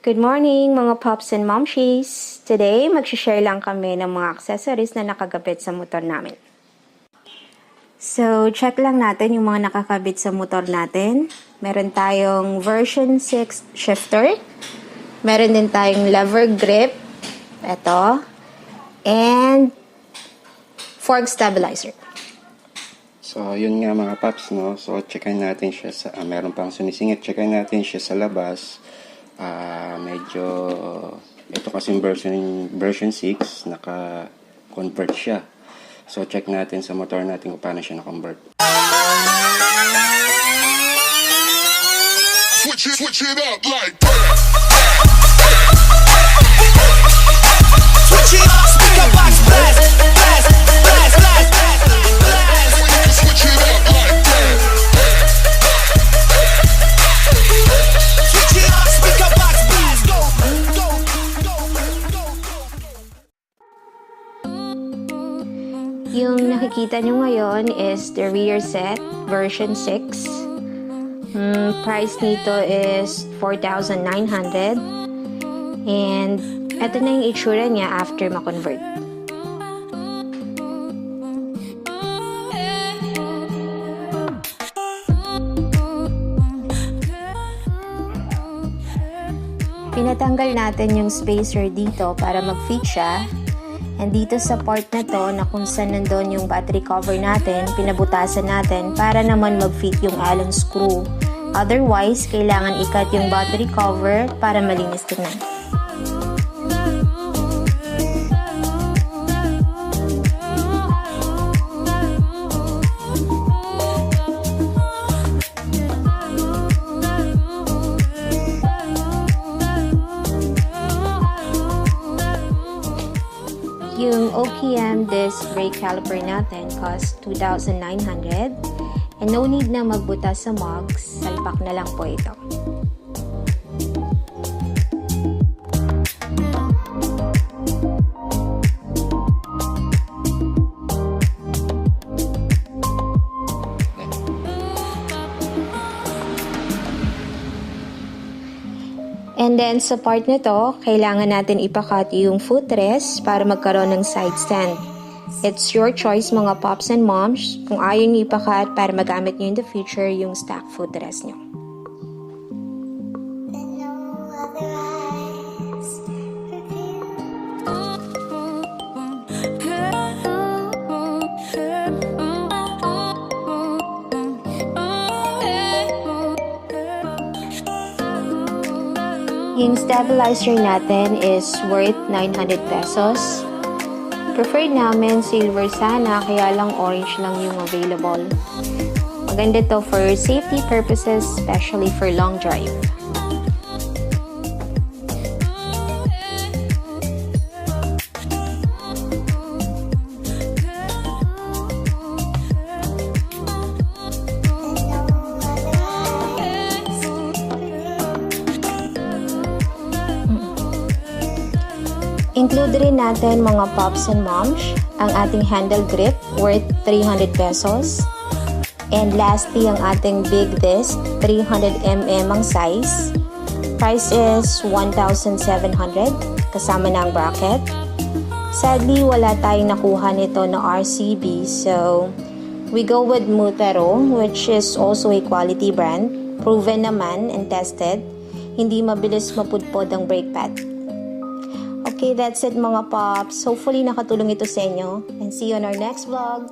Good morning mga pops and momshies! Today, mag-share lang kami ng mga accessories na nakagabit sa motor namin. So, check lang natin yung mga nakakabit sa motor natin. Meron tayong version 6 shifter. Meron din tayong lever grip. Ito. And fork stabilizer. So, yun nga mga paps, no? So, checkin natin siya sa, meron pang sumisingit. Checkin natin siya sa labas. Medyo, ito kasing version 6, naka-convert siya. So, check natin sa motor natin kung paano siya na-convert. Switch it up like that. Switch it up, speaker box blast, blast, blast, blast, blast. Switch it up like that. Switch it up, speaker box blast, go, go, go, go, go. Yung nakikita nyo ngayon is the rearset version 6. Price nito is 4,900. And ito na yung itsura niya after ma-convert. Pinatanggal natin yung spacer dito para mag-fit siya. And dito sa part na to, na kung saan nandun yung battery cover natin, pinabutasan natin para naman mag-fit yung Allen screw. Otherwise, kailangan i-cut yung battery cover para malinis tingnan. Yung OKM disc brake caliper natin cost 2,900 and no need na magbutas sa mugs, salpak na lang po ito. And then sa part na to, kailangan natin ipakat yung footrest para magkaroon ng side stand. It's your choice mga pops and moms kung ayaw nyo ipakat para magamit nyo in the future yung stock footrest nyo. Yung stabilizer natin is worth 900 pesos. Preferred namin silver sana, kaya lang orange lang yung available. Maganda to for safety purposes, especially for long drive. Include rin natin mga pops and moms ang ating handle grip worth 300 pesos. And lastly, ang ating big disc, 300mm ang size. Price is 1,700 kasama na ang bracket. Sadly, wala tayong nakuha nito na RCB, so we go with Mutero, which is also a quality brand. Proven naman and tested. Hindi mabilis mapudpod ang brake pad. Okay, that's it mga pops. Hopefully nakatulong ito sa inyo. And see you on our next vlog.